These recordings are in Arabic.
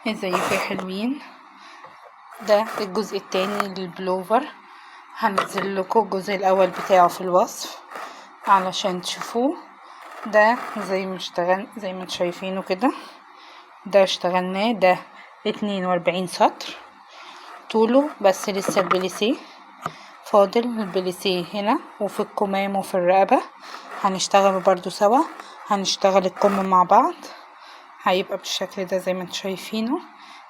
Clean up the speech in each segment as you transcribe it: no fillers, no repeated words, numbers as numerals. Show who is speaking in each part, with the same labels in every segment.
Speaker 1: ازيكم يا حلوين. ده الجزء التاني للبلوفر، هنزل لكم الجزء الاول بتاعه في الوصف علشان تشوفوه. ده زي ما انتم شايفينه كده. ده اشتغلناه، ده 42 سطر طوله، بس لسه البليسيه فاضل. البليسيه هنا وفي الكمام وفي الرقبة هنشتغل برضو سوا، هنشتغل الكم مع بعض، هيبقى بالشكل ده زي ما انتم شايفينه.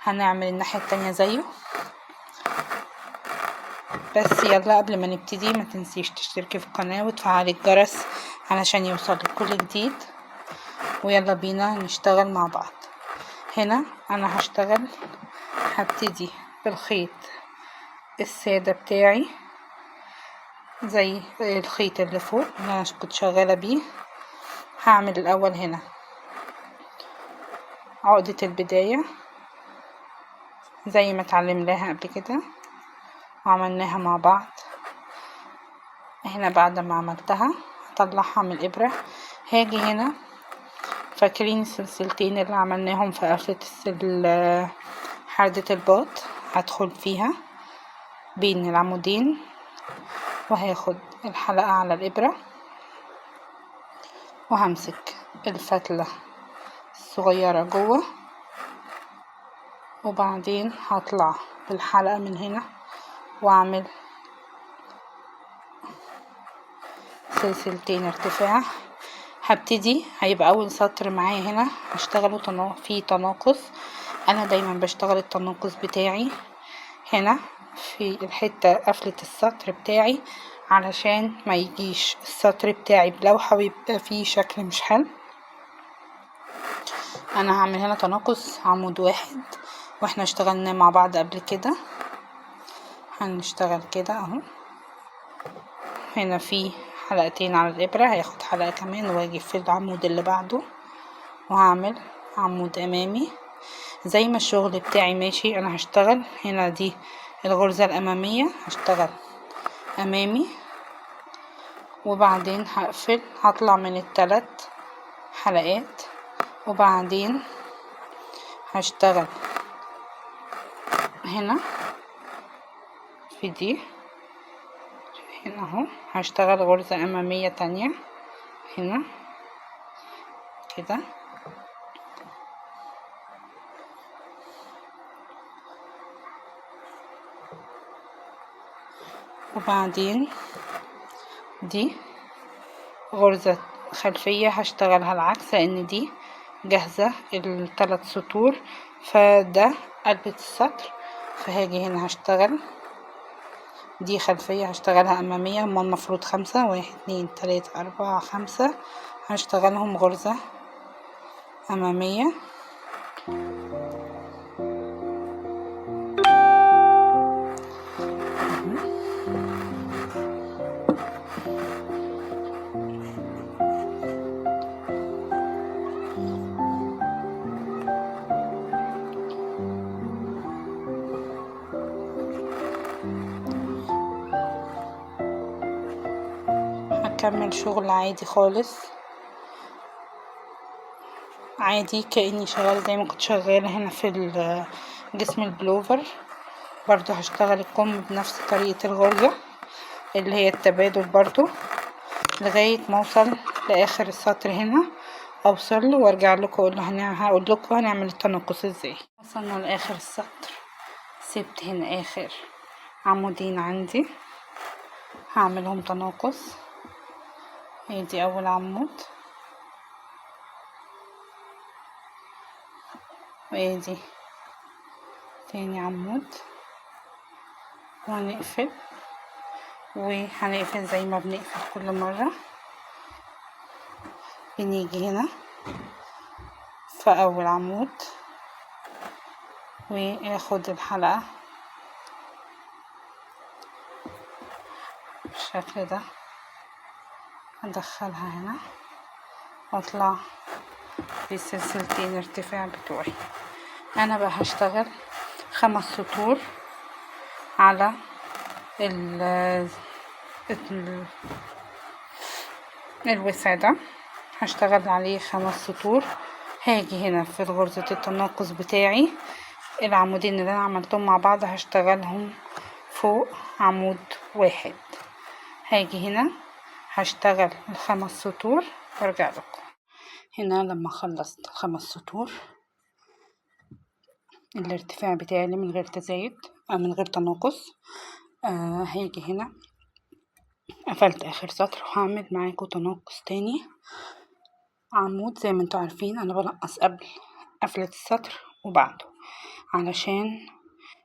Speaker 1: هنعمل الناحية التانية زيه. بس يلا قبل ما نبتدي ما تنسيش تشتركي في القناة وتفعلي الجرس علشان يوصلك كل جديد، ويلا بينا نشتغل مع بعض. هنا انا هبتدي بالخيط السادة بتاعي زي الخيط اللي فوق اللي انا كنت شغالة بيه. هعمل الاول هنا عقدة البداية زي ما اتعلمناها قبل كده وعملناها مع بعض. هنا بعد ما عملتها هطلعها من الابرة، هاجي هنا فاكرين السلسلتين اللي عملناهم في قفلة حردة الباط، هدخل فيها بين العمودين وهاخد الحلقة على الابرة وهمسك الفتلة الصغيرة جوه، وبعدين هطلع بالحلقة من هنا واعمل سلسلتين ارتفاع. هبتدي هيبقى اول سطر معايا هنا هشتغله في تناقص. انا دايما بشتغل التناقص بتاعي هنا في الحتة قفلة السطر بتاعي علشان ما يجيش السطر بتاعي بلوحة ويبقى فيه شكل مش حلو. انا هعمل هنا تناقص عمود واحد واحنا اشتغلنا مع بعض قبل كده. هنشتغل كده اهو. هنا في حلقتين على الابرة، هياخد حلقة كمان واجي في العمود اللي بعده وهعمل عمود امامي زي ما الشغل بتاعي ماشي. انا هشتغل هنا دي الغرزة الامامية، هشتغل امامي وبعدين هقفل، هطلع من الثلاث حلقات وبعدين هشتغل هنا في دي هنا اهو. هشتغل غرزة امامية تانية هنا كده، وبعدين دي غرزة خلفية هشتغلها العكس لان دي جاهزة الثلاث سطور، فده قلبة السطر. فهاجي هنا هشتغل دي خلفية هشتغلها امامية، هما المفروض 5، 1 2 3 4 5 هشتغلهم غرزة امامية. هكمل شغل عادي خالص، عادي كأني شغالة زي ما كنت شغالة هنا في جسم البلوفر. برضو هشتغل الكم بنفس طريقة الغرزة اللي هي التبادل برضو لغاية ما اوصل لاخر السطر هنا، اوصل له وارجع لكم هقول لكم هنعمل التناقص ازاي. وصلنا لاخر السطر، سبت هنا اخر عمودين عندي هعملهم تناقص. دي اول عمود وادي تاني عمود وهنقفل، وهنقفل زي ما بنقفل كل مرة. بنيجي هنا في اول عمود واخد الحلقة بالشكل ده، ادخلها هنا واطلع بالسلسلتين ارتفاع بتوعي. انا بقى هشتغل 5 سطور على الوسع ده، هشتغل عليه 5 سطور هاجي هنا في غرزة التناقص بتاعي العمودين اللي انا عملتهم مع بعض هشتغلهم فوق عمود واحد. هاجي هنا هشتغل ال5 سطور وارجع لكم. هنا لما خلصت ال5 سطور الارتفاع بتاعي من غير تزايد من غير تناقص، هاجي هنا قفلت اخر سطر وهعمل معاكم تناقص تاني عمود. زي ما انتوا عارفين انا بنقص قبل قفلة السطر وبعده علشان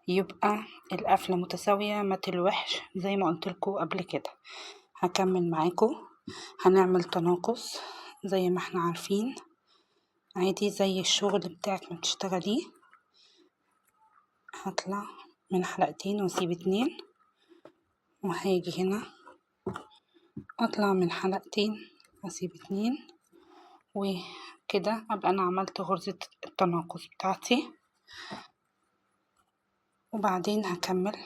Speaker 1: يبقى القفلة متساوية ما تلوحش زي ما قلتلكوا قبل كده. هكمل معاكم هنعمل تناقص زي ما احنا عارفين عادي زي الشغل بتاعك ما بتشتغليه. هطلع من حلقتين واسيب 2 وهاجي هنا اطلع من حلقتين واسيب 2 وكده ابقى انا عملت غرزة التناقص بتاعتي. وبعدين هكمل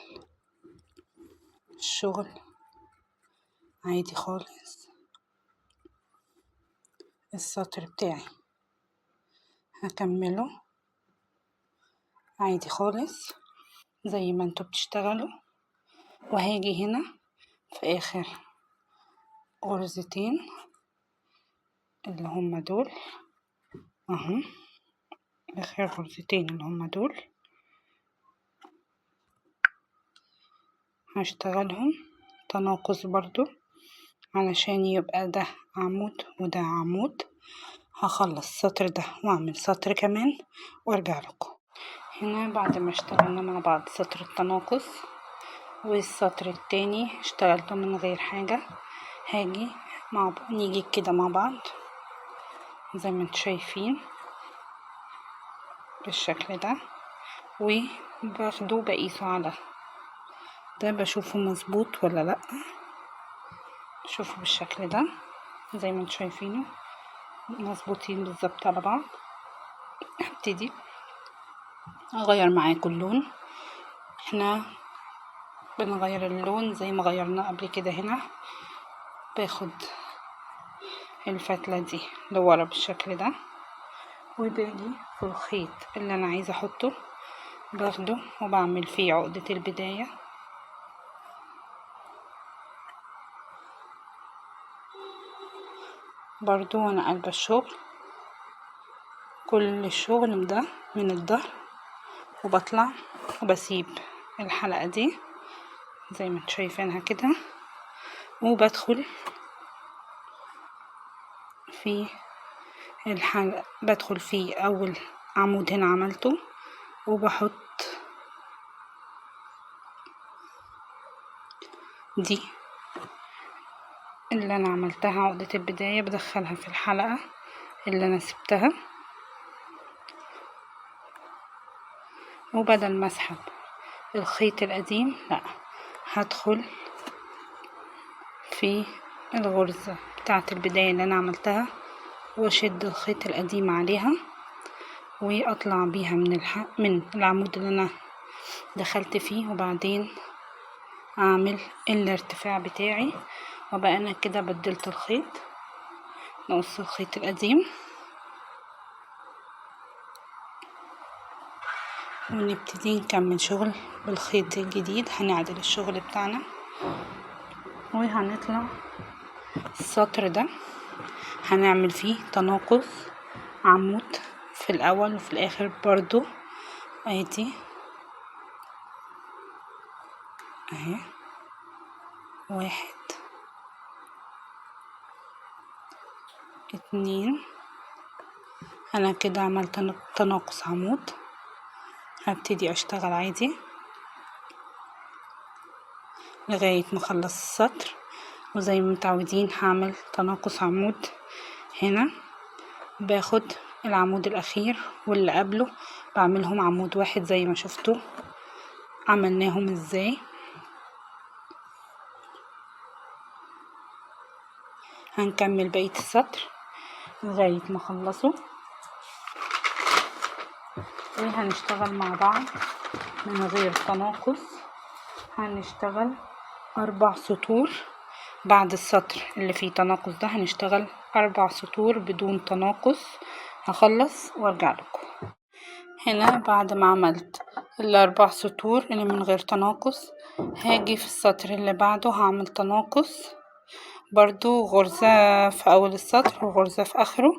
Speaker 1: الشغل عادي خالص. السطر بتاعي هكمله عادي خالص زي ما انتوا بتشتغلوا. وهاجي هنا في اخر غرزتين اللي هما دول اهو، اخر غرزتين اللي هما دول هشتغلهم تناقص برضو علشان يبقى ده عمود وده عمود. هخلص السطر ده واعمل سطر كمان وارجع لكم. هنا بعد ما اشتغلنا مع بعض سطر التناقص والسطر التاني اشتغلته من غير حاجة، هاجي نيجي كده مع بعض زي ما انتوا شايفين بالشكل ده وباخده بقيسه على ده بشوفه مظبوط ولا لا. شوفوا بالشكل ده زي ما انتوا شايفينه مظبوطين بالظبط على بعض. هبتدي اغير معاكم اللون. احنا بنغير اللون زي ما غيرنا قبل كده. هنا باخد الفتلة دي لورا بالشكل ده وباجي في الخيط اللي انا عايزة احطه باخده وبعمل فيه عقدة البداية برضو وانا قلب الشغل. كل الشغل ده من الظهر وبطلع وبسيب الحلقة دي زي ما انتوا شايفينها كده وبدخل في الحلقة بدخل في اول عمود هنا عملته وبحط دي اللي انا عملتها عقدة البداية بدخلها في الحلقة اللي انا سبتها. وبدل ما اسحب الخيط القديم لا هدخل في الغرزة بتاعة البداية اللي انا عملتها واشد الخيط القديم عليها واطلع بيها من العمود اللي انا دخلت فيه وبعدين اعمل الارتفاع بتاعي. وبقى انا كده بدلت الخيط نقص الخيط القديم ونبتدي نكمل شغل بالخيط الجديد. هنعدل الشغل بتاعنا وهنطلع السطر ده هنعمل فيه تناقص عمود في الاول وفي الاخر برضو ادي اهي 1 2. انا كده عملت تناقص عمود. هبتدي اشتغل عادي لغاية ما اخلص السطر وزي ما متعودين هعمل تناقص عمود. هنا باخد العمود الاخير واللي قبله بعملهم عمود واحد زي ما شفتوا عملناهم ازاي. هنكمل بقية السطر لغاية ما اخلصه وهنشتغل مع بعض من غير تناقص. هنشتغل 4 سطور بعد السطر اللي فيه تناقص ده هنشتغل 4 سطور بدون تناقص هخلص وارجع لكم. هنا بعد ما عملت ال4 سطور اللي من غير تناقص، هاجي في السطر اللي بعده هعمل تناقص برضو غرزة في اول السطر وغرزة في اخره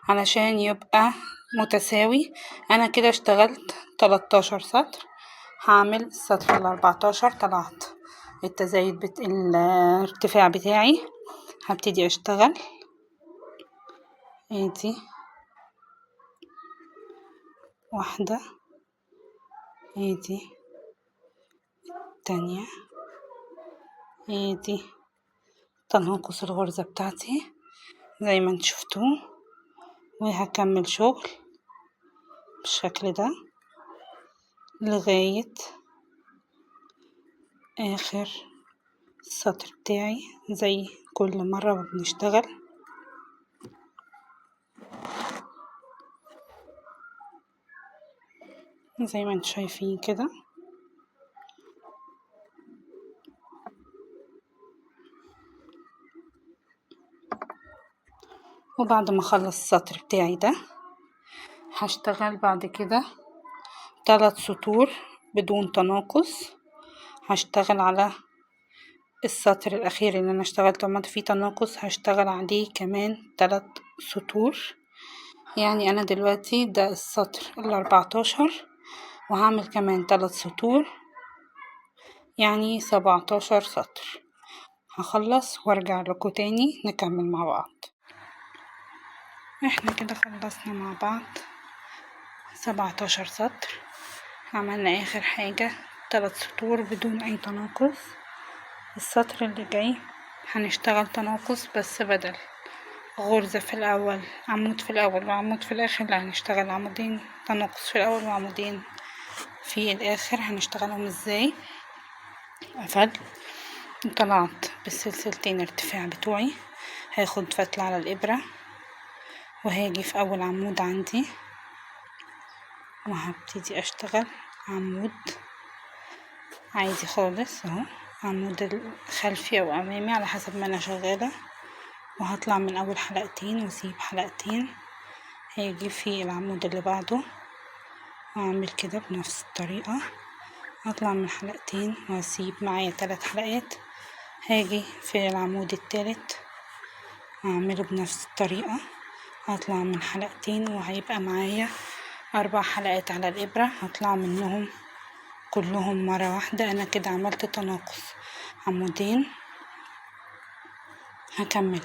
Speaker 1: علشان يبقى متساوي. انا كده اشتغلت 13 سطر. هعمل السطر ال14 طلعت التزايد الارتفاع بتاعي. هبتدي اشتغل ادي واحدة، ادي التانية، ادي تناقص الغرزة بتاعتي زي ما انتوا شفتوه، وهكمل شغل بالشكل ده لغاية اخر السطر بتاعي زي كل مرة بنشتغل. زي ما انتوا شايفين كده. وبعد ما اخلص السطر بتاعي ده هشتغل بعد كده 3 سطور بدون تناقص. هشتغل على السطر الاخير اللي انا اشتغلته ما فيه تناقص، هشتغل عليه كمان 3 سطور. يعني انا دلوقتي ده السطر ال14 وهعمل كمان 3 سطور، يعني 17 سطر. هخلص وارجع لكم تاني نكمل مع بعض. احنا كده خلصنا مع بعض 17 سطر. عملنا اخر حاجة 3 سطور بدون اي تناقص. السطر اللي جاي هنشتغل تناقص، بس بدل غرزة في الاول عمود في الاول وعمود في الاخر، لا هنشتغل عمودين تناقص في الاول وعمودين في الاخر. هنشتغلهم ازاي؟ قفل، طلعت بالسلسلتين ارتفاع بتوعي، هاخد فتلة على الابرة وهاجي في اول عمود عندي وهبتدي اشتغل عمود عادي خالص اهو، عمود خلفي او امامي على حسب ما انا شغالة، وهطلع من اول حلقتين واسيب حلقتين. هاجي في العمود اللي بعده واعمل كده بنفس الطريقة، هطلع من حلقتين واسيب معايا 3 حلقات. هاجي في العمود التالت اعمله بنفس الطريقة، هطلع من حلقتين وهيبقى معايا 4 حلقات على الابرة، هطلع منهم كلهم مرة واحدة. انا كده عملت تناقص عمودين. هكمل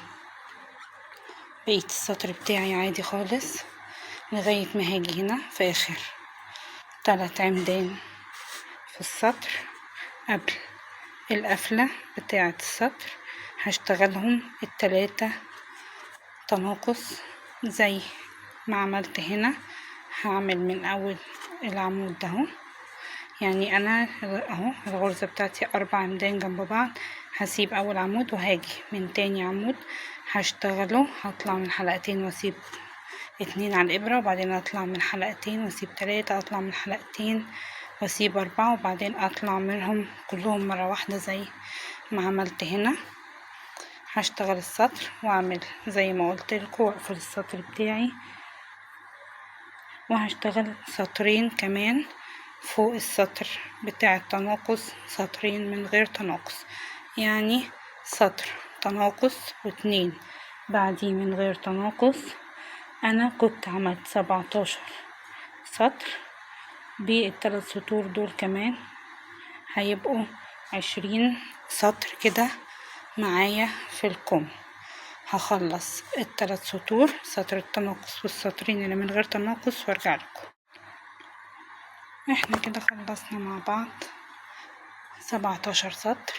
Speaker 1: بقية السطر بتاعي عادي خالص لغاية ما هاجي هنا في اخر 3 عمدان في السطر قبل القفلة بتاعة السطر، هشتغلهم ال3 تناقص زي ما عملت هنا. هعمل من اول العمود ده اهو، يعني انا اهو الغرزة بتاعتي 4 عمدان جنب بعض، هسيب اول عمود وهاجي من تاني عمود هشتغله، هطلع من حلقتين واسيب 2 على الابرة، وبعدين اطلع من حلقتين واسيب 3، اطلع من حلقتين واسيب 4، وبعدين اطلع منهم كلهم مرة واحدة زي ما عملت هنا. هشتغل السطر واعمل زي ما قلت لكم واقفل السطر بتاعي، وهشتغل سطرين كمان فوق السطر بتاع التناقص، سطرين من غير تناقص، يعني سطر تناقص و2 بعديه من غير تناقص. انا كنت عملت 17 سطر، بال3 سطور دول كمان هيبقوا 20 سطر كده معايا في الكم. هخلص ال3 سطور، سطر التناقص والسطرين اللي من غير تناقص، وارجع لكم. احنا كده خلصنا مع بعض 17 سطر.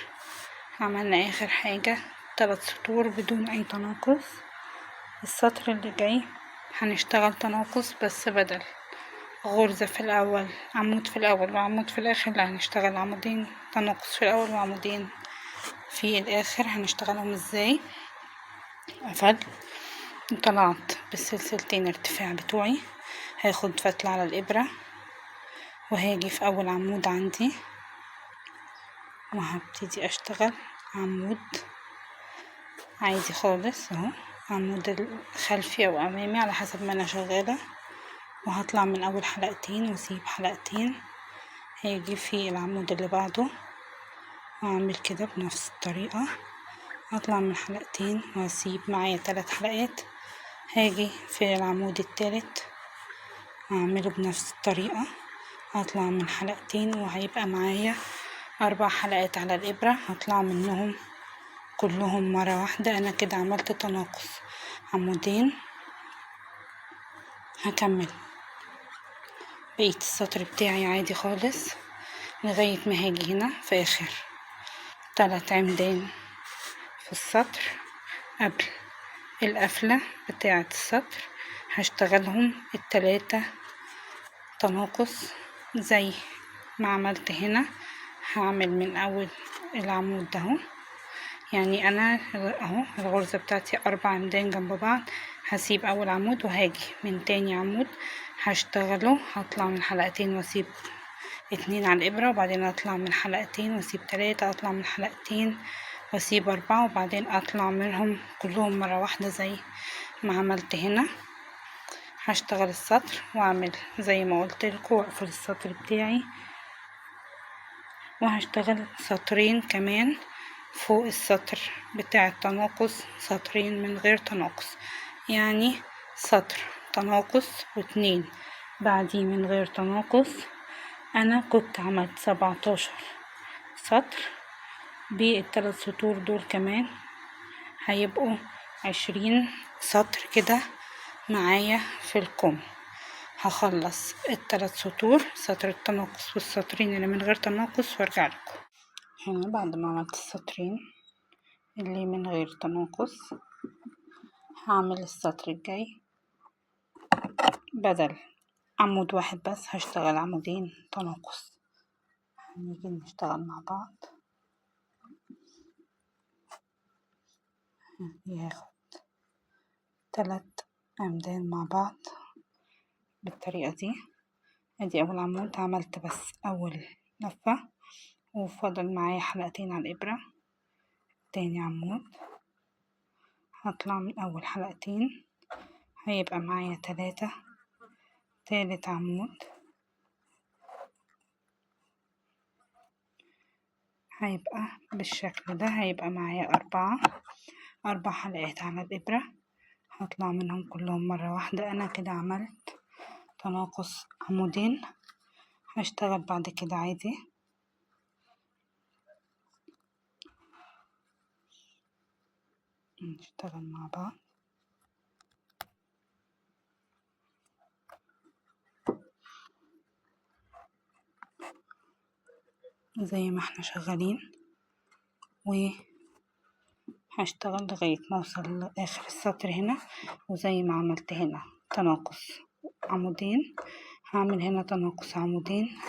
Speaker 1: عملنا اخر حاجة 3 سطور بدون اي تناقص. السطر اللي جاي هنشتغل تناقص، بس بدل غرزة في الاول عمود في الاول وعمود في الاخر، لا هنشتغل عمودين تناقص في الاول وعمودين في الاخر. هنشتغلهم ازاي؟ قفل، طلعت بالسلسلتين ارتفاع بتوعي، هاخد فتلة على الابرة وهاجي في اول عمود عندي وهبتدي اشتغل عمود عادي خالص اهو، عمود الخلفي او امامي على حسب ما انا شغالة، وهطلع من اول حلقتين واسيب حلقتين. هاجي في العمود اللي بعده واعمل كده بنفس الطريقة، هطلع من حلقتين واسيب معايا 3 حلقات. هاجي في العمود التالت هعمله بنفس الطريقة، هطلع من حلقتين وهيبقى معايا 4 حلقات على الإبرة، هطلع منهم كلهم مرة واحدة. أنا كده عملت تناقص عمودين. هكمل بقية السطر بتاعي عادي خالص لغاية ما هاجي هنا في آخر 3 عمدان في السطر قبل القفلة بتاعة السطر، هشتغلهم ال3 تناقص زي ما عملت هنا. هعمل من اول العمود ده اهو، يعني انا اهو الغرزة بتاعتي 4 عمدان جنب بعض، هسيب اول عمود وهاجي من تاني عمود هشتغله، هطلع من حلقتين واسيب 2 على الابرة، وبعدين اطلع من حلقتين واسيب 3، اطلع من حلقتين واسيب 4، وبعدين اطلع منهم كلهم مرة واحدة زي ما عملت هنا. هشتغل السطر واعمل زي ما قلت لكم واقفل السطر بتاعي، وهشتغل سطرين كمان فوق السطر بتاع التناقص، سطرين من غير تناقص، يعني سطر تناقص و2 بعديه من غير تناقص. انا كنت عملت 17 سطر، بال3 سطور دول كمان هيبقوا 20 سطر كده معايا في الكم. هخلص ال3 سطور، سطر التناقص والسطرين اللي من غير تناقص، وارجع لكم. هنا بعد ما عملت السطرين اللي من غير تناقص هعمل السطر الجاي بدل عمود واحد بس هشتغل عمودين تناقص. هنيجي نشتغل مع بعض، ياخد 3 عمدان مع بعض بالطريقة دي. ادي اول عمود عملت بس اول لفة وفضل معايا حلقتين على الابرة. تاني عمود هطلع من اول حلقتين هيبقى معايا 3. تالت عمود هيبقى بالشكل ده، هيبقى معايا 4 حلقات على الابرة، هطلع منهم كلهم مرة واحدة. انا كده عملت تناقص عمودين. هشتغل بعد كده عادي، نشتغل مع بعض. زي ما احنا شغالين، وهشتغل لغاية ما اوصل لاخر السطر هنا، وزي ما عملت هنا تناقص عمودين هعمل هنا تناقص عمودين،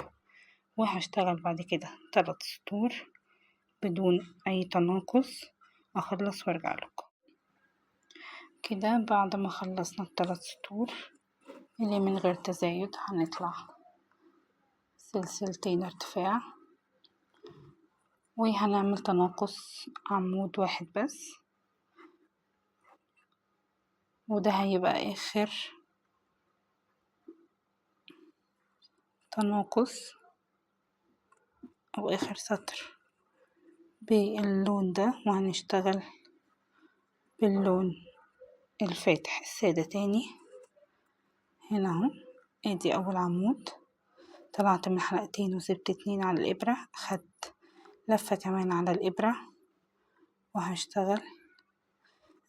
Speaker 1: وهشتغل بعد كده 3 سطور بدون اي تناقص، اخلص وارجع لكم. كده بعد ما خلصنا ال3 سطور اللي من غير تزايد هنطلع سلسلتين ارتفاع، وهنعمل تناقص عمود واحد بس، وده هيبقى اخر تناقص او اخر سطر باللون ده، وهنشتغل باللون الفاتح السادة تاني. هنا اهو ادي اول عمود، طلعت من حلقتين وسبت 2 على الابرة، خدت لفة كمان على الابرة، وهشتغل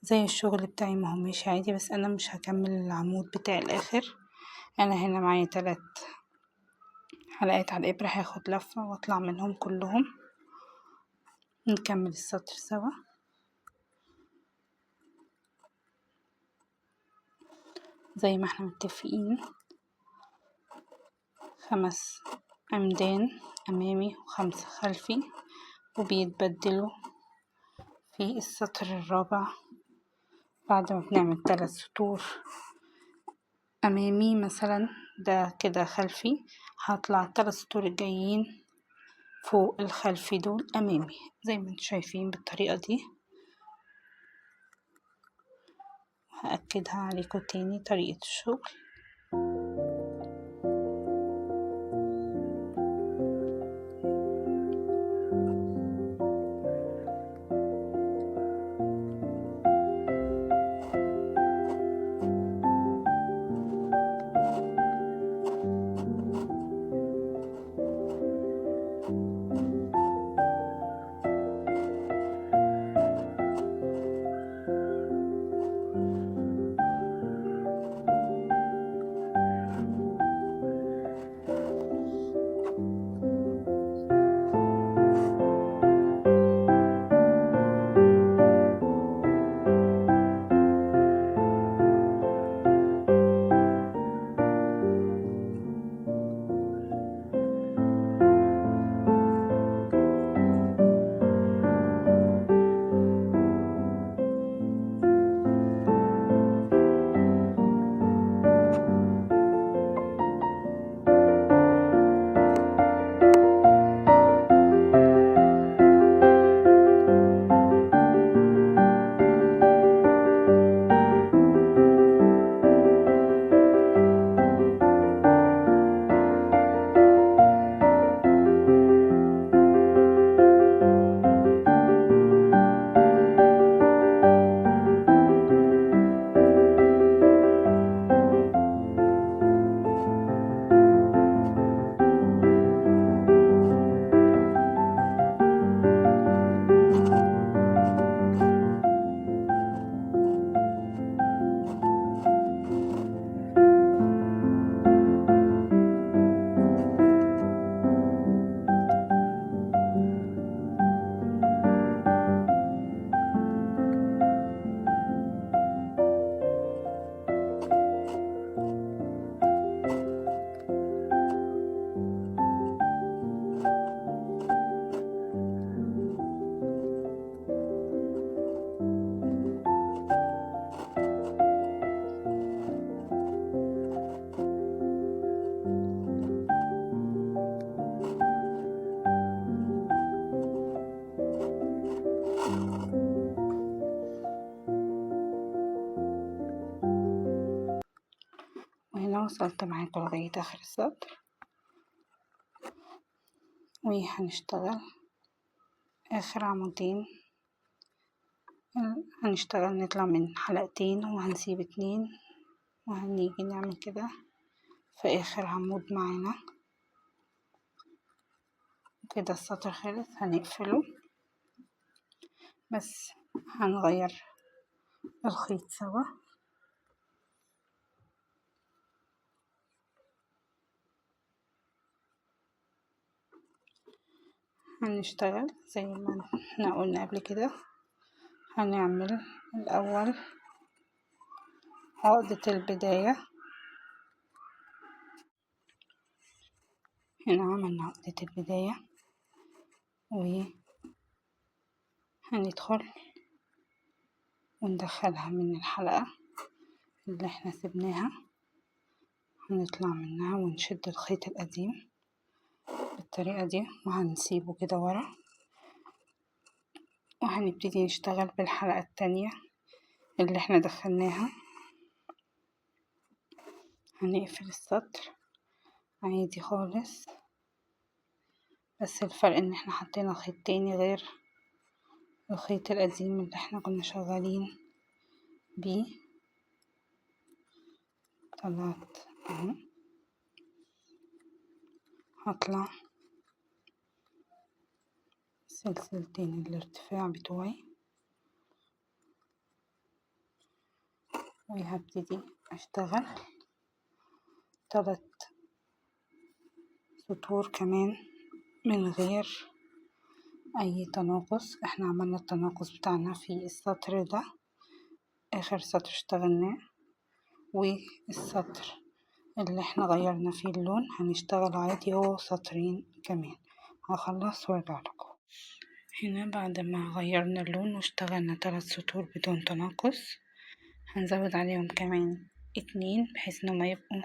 Speaker 1: زي الشغل بتاعي ما هو ماشي عادي، بس انا مش هكمل العمود بتاع الاخر. انا هنا معايا 3 حلقات على الابرة، هاخد لفة واطلع منهم كلهم، نكمل السطر سوا. زي ما احنا متفقين 5 عمدان امامي و5 خلفي، وبيتبدلوا في السطر الرابع بعد ما بنعمل 3 سطور امامي مثلا، ده كده خلفي، هطلع ال3 سطور الجايين فوق الخلفي دول امامي زي ما انتم شايفين بالطريقة دي. هأكدها عليكم تاني طريقة الشغل. وهنا وصلت معاكم لغاية آخر السطر، وهنشتغل آخر عمودين. هنشتغل نطلع من حلقتين وهنسيب 2، وهنيجي نعمل كده في آخر عمود معانا كده. السطر خلص، هنقفله بس هنغير الخيط سوا. هنشتغل زي ما احنا قلنا قبل كده. هنعمل الأول عقدة البداية. هنا عملنا عقدة البداية، وهندخل وندخلها من الحلقة اللي احنا سبناها، هنطلع منها ونشد الخيط القديم بالطريقة دي، وهنسيبه كده ورا، وهنبتدي نشتغل بالحلقة التانية اللي احنا دخلناها. هنقفل السطر عادي خالص، بس الفرق ان احنا حطينا خيط تاني غير الخيط القديم اللي احنا كنا شغالين بيه. طلعت اهو، هطلع سلسلتين الارتفاع بتوعي، وهبتدي اشتغل 3 سطور كمان من غير اي تناقص. احنا عملنا التناقص بتاعنا في السطر ده، اخر سطر اشتغلناه، والسطر اللي احنا غيرنا فيه اللون هنشتغل عادي هو سطرين كمان. هخلص وارجع لكم. هنا بعد ما غيرنا اللون واشتغلنا 3 سطور بدون تناقص، هنزود عليهم كمان 2 بحيث انهم يبقوا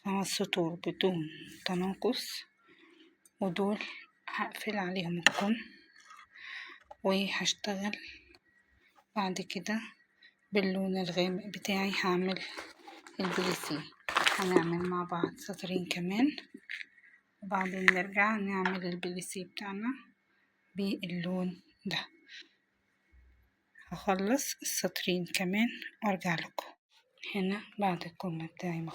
Speaker 1: 5 سطور بدون تناقص، ودول هقفل عليهم الكم. وهشتغل بعد كده باللون الغامق بتاعي هعمل البليسيه. هنعمل مع بعض سطرين كمان وبعدين نرجع نعمل البليسيه بتاعنا باللون ده. هخلص السطرين كمان وارجع لكم. هنا بعد الكم بتاعي ما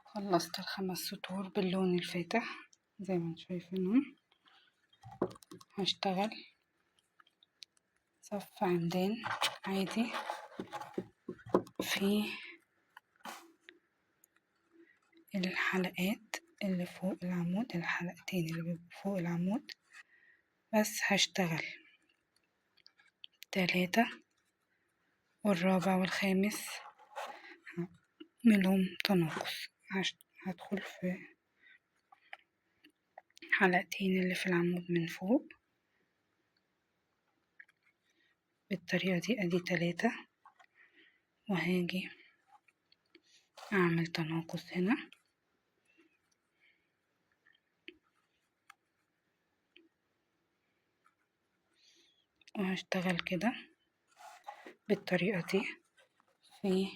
Speaker 1: خلصت ال5 سطور باللون الفاتح زي ما انتم شايفينهم. هشتغل صف عمدان عادي في الحلقات اللي فوق العمود، الحلقتين اللي بيبقوا فوق العمود بس هشتغل 3 والرابع والخامس هعملهم تناقص. هدخل في حلقتين اللي في العمود من فوق بالطريقة دي، ادي 3 وهاجي اعمل تناقص هنا وهشتغل كده بالطريقة دي في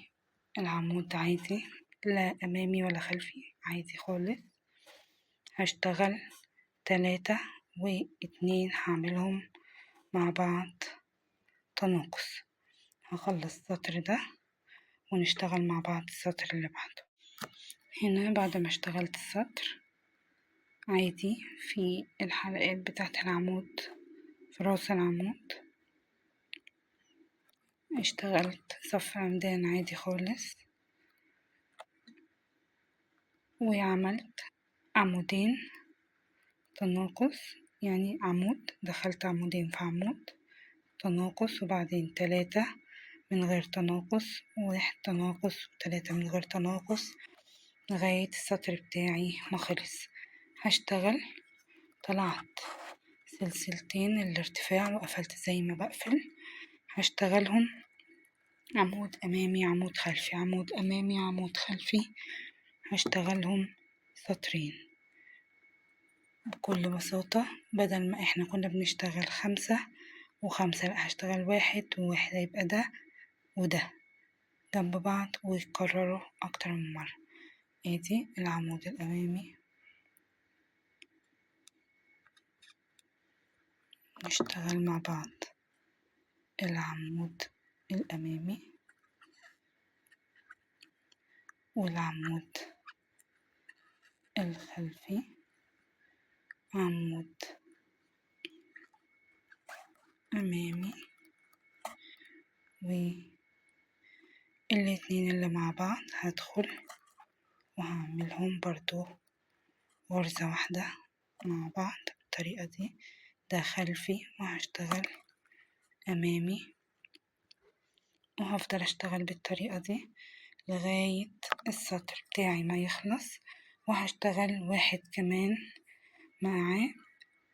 Speaker 1: العمود عادي، لا امامي ولا خلفي، عادي خالص. هشتغل 3 و2 هعملهم مع بعض تناقص. هخلص السطر ده ونشتغل مع بعض السطر اللي بعده. هنا بعد ما اشتغلت السطر عادي في الحلقات بتاعت العمود في راس العمود، اشتغلت صف عمدان عادي خالص وعملت عمودين تناقص، يعني عمود دخلت عمودين في عمود تناقص وبعدين 3 من غير تناقص و1 تناقص و3 من غير تناقص لغاية السطر بتاعي ما خلص. هشتغل طلعت سلسلتين الارتفاع وقفلت زي ما بقفل، هشتغلهم عمود امامي عمود خلفي عمود امامي عمود خلفي، هشتغلهم سطرين بكل بساطة. بدل ما احنا كنا بنشتغل 5 و5 لا هشتغل 1 و1، يبقى ده وده جنب بعض ويتكرروا اكتر من مرة. ادي العمود الامامي، نشتغل مع بعض العمود الامامي والعمود الخلفي، عمود امامي والاتنين اللي مع بعض هدخل وهعملهم برضو غرزة واحدة مع بعض بالطريقة دي. ده خلفي وهشتغل امامي وهفضل اشتغل بالطريقة دي لغاية السطر بتاعي ما يخلص، وهشتغل 1 كمان معاه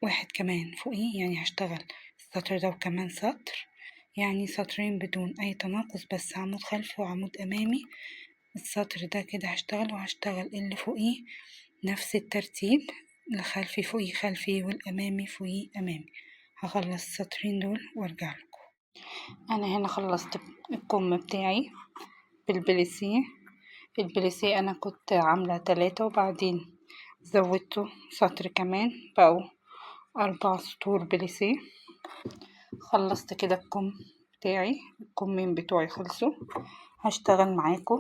Speaker 1: 1 كمان فوقيه، يعني هشتغل السطر ده وكمان سطر، يعني سطرين بدون اي تناقص بس عمود خلفي وعمود امامي. السطر ده كده هشتغل وهشتغل اللي فوقيه نفس الترتيب، الخلفي فوقيه خلفي والامامي فوقيه امامي. هخلص السطرين دول وارجع لكم. انا هنا خلصت الكم بتاعي بالبليسيه. البليسيه انا كنت عامله 3 وبعدين زودته سطر كمان بقوا 4 سطور بليسيه. خلصت كده الكم بتاعي، الكمين بتوعي خلصوا. هشتغل معاكم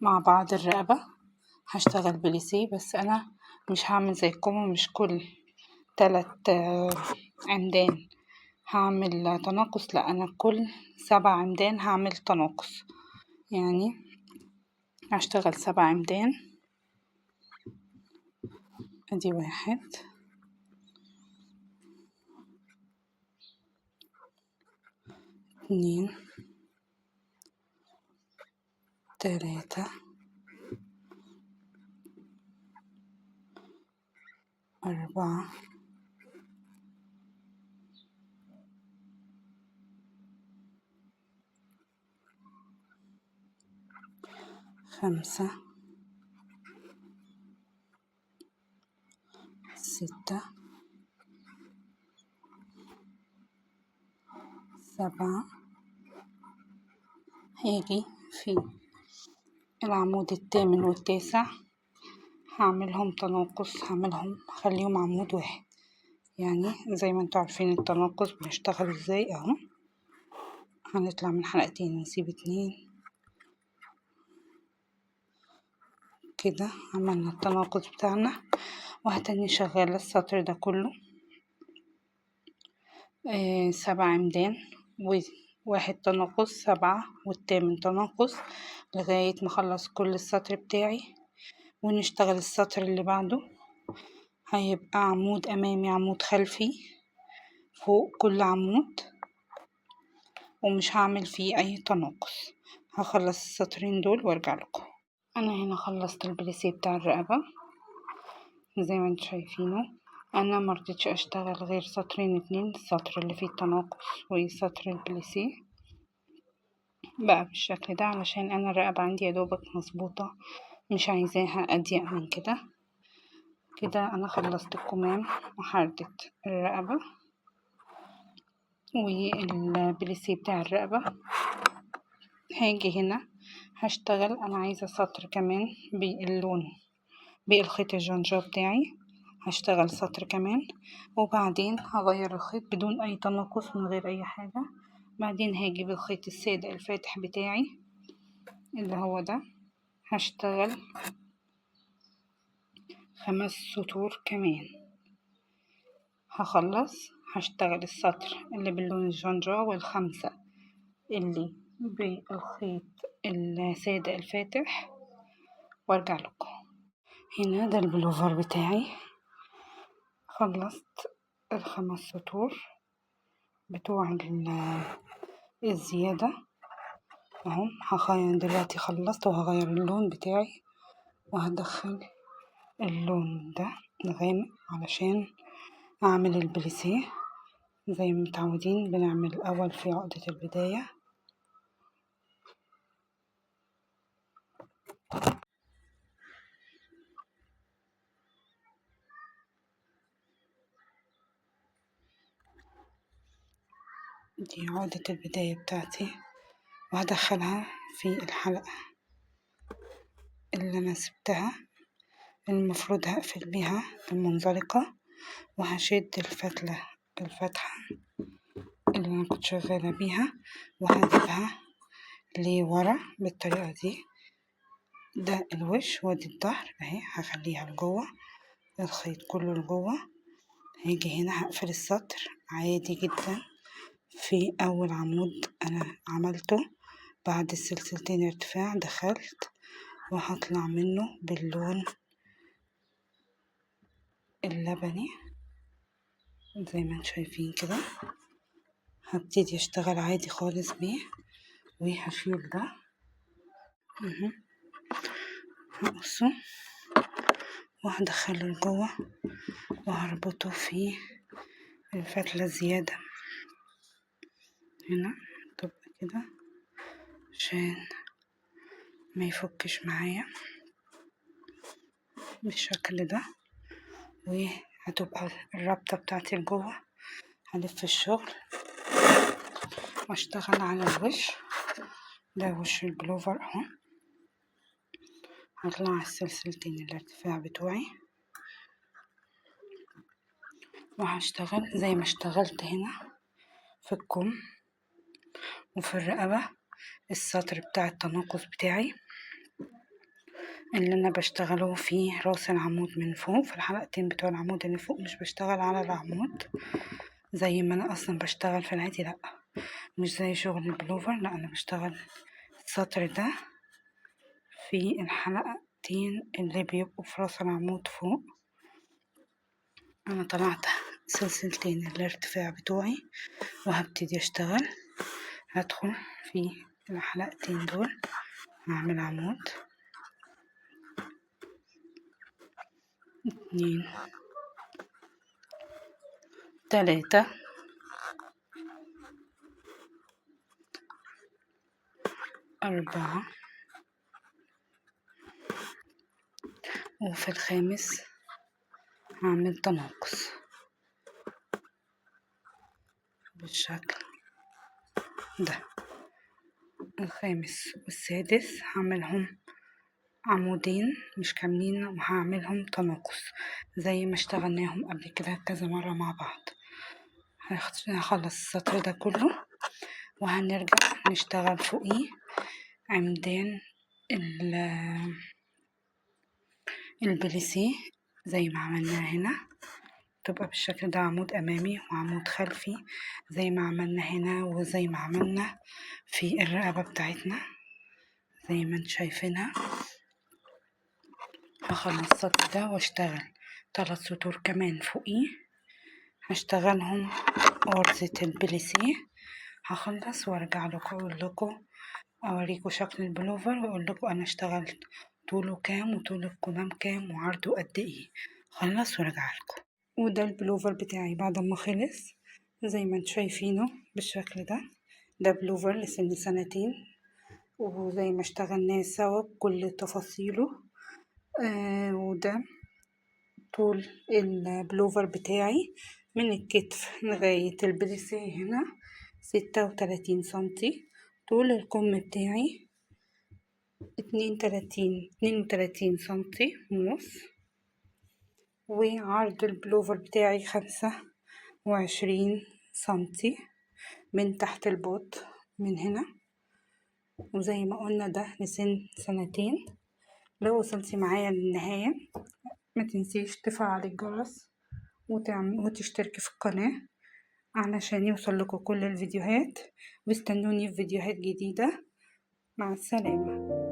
Speaker 1: مع بعض الرقبة، هشتغل بليسيه بس انا مش هعمل زيكم، مش كل 3 عمدان هعمل تناقص، لا انا كل 7 عمدان هعمل تناقص، يعني هشتغل 7 عمدان. ادي 1 2 3 4 5 6 7 هاجي في العمود الثامن والتاسع هعملهم تناقص، هخليهم عمود واحد. يعني زي ما انتوا عارفين التناقص بنشتغل ازاي اهو. هنطلع من حلقتين نسيب 2 كده، عملنا التناقص بتاعنا. وهتاني شغالة السطر ده كله 7 عمدان وواحد تناقص، 7 والثامن تناقص لغاية ما اخلص كل السطر بتاعي. ونشتغل السطر اللي بعده، هيبقى عمود امامي عمود خلفي فوق كل عمود، ومش هعمل فيه اي تناقص. هخلص السطرين دول وارجع لكم. انا هنا خلصت البليسيه بتاع الرقبه زي ما انتوا شايفينه. انا مرضتش اشتغل غير سطرين 2، السطر اللي فيه التناقص وسطر البليسيه بقى بالشكل ده، علشان انا الرقبه عندي يا دوبك مظبوطه، مش عايزاها اضيق من كده. كده انا خلصت الكمام وحردت الرقبه والبليسيه بتاع الرقبه. هاجي هنا هشتغل، انا عايزه سطر كمان باللون بالخيط الجونجا بتاعي، هشتغل سطر كمان وبعدين هغير الخيط بدون اي تناقص من غير اي حاجه. بعدين هاجي بالخيط الساده الفاتح بتاعي اللي هو ده، هشتغل 5 سطور كمان. هشتغل السطر اللي باللون الجونجا والخمسة اللي بالخيط السادة الفاتح وارجع لكم. هنا ده البلوفر بتاعي، خلصت ال5 سطور بتوع الزيادة اهو. هغير دلوقتي، خلصت وهغير اللون بتاعي وهدخل اللون ده الغامق علشان اعمل البليسيه زي ما متعودين بنعمل الاول في عقدة البداية. دي عقدة البداية بتاعتي، وهدخلها في الحلقة اللي انا سبتها المفروض هقفل بيها المنزلقة، وهشد الفتحة اللي انا كنت شغالة بيها وهجيبها لورا بالطريقة دي. ده الوش وادي الظهر اهي، هخليها لجوه الخيط كله لجوه. هاجي هنا هقفل السطر عادي جدا في اول عمود انا عملته بعد السلسلتين ارتفاع، دخلت وهطلع منه باللون اللبني زي ما انتم شايفين كده. هبتدي اشتغل عادي خالص بيه وهشيل ده هقصه وهدخله لجوه وهربطه في الفتلة الزيادة هنا تبقى كده عشان ما يفكش معايا بالشكل ده. وهتبقى الربطة بتاعتي لجوه. هلف الشغل واشتغل على الوش ده، وش البلوفر اهو. هطلع السلسلتين الارتفاع بتوعي وهشتغل زي ما اشتغلت هنا في الكم وفي الرقبة السطر بتاع التناقص بتاعي اللي انا بشتغله في راس العمود من فوق. في الحلقتين بتوع العمود اللي فوق مش بشتغل على العمود زي ما انا اصلا بشتغل في العادي، لا مش زي شغل البلوفر، لا انا بشتغل السطر ده في الحلقتين اللي بيبقوا في راس العمود فوق. انا طلعت سلسلتين الارتفاع بتوعي وهبتدي اشتغل. هدخل في الحلقتين دول هعمل عمود 2 3 4 وفي الخامس هعمل تناقص بالشكل ده الخامس والسادس هعملهم عمودين مش كاملين، وهعملهم تناقص زي ما اشتغلناهم قبل كده كذا مرة مع بعض. هخلص السطر ده كله وهنرجع نشتغل فوقيه عمدان البليسيه زي ما عملنا هنا، تبقى بالشكل ده عمود امامي وعمود خلفي زي ما عملنا هنا وزي ما عملنا في الرقبة بتاعتنا زي ما انتم شايفينها. هخلص السطر ده واشتغل 3 سطور كمان فوقيه، هشتغلهم غرزة البليسيه. هخلص وارجع لكم اقول لكم اوريكم شكل البلوفر واقول لكم انا اشتغلت طوله كام وطول الكمام كام وعرضه قد ايه. خلص وارجع لكم. وده البلوفر بتاعي بعد ما خلص زي ما انتم شايفينه بالشكل ده. ده بلوفر لسن 2 وزي ما اشتغلناه سوا بكل تفاصيله. وده طول البلوفر بتاعي من الكتف لغاية البريسيه هنا 36 سنتي. طول الكم بتاعي 32 سنتي ونص، وعرض البلوفر بتاعي 25 سنتي من تحت البوط من هنا. وزي ما قلنا ده لسن 2. لو وصلتي معايا للنهاية ما تنسيش تفعلي الجرس وتشتركي في القناة علشان يوصل لكم كل الفيديوهات، واستنوني في فيديوهات جديدة. مع السلامة.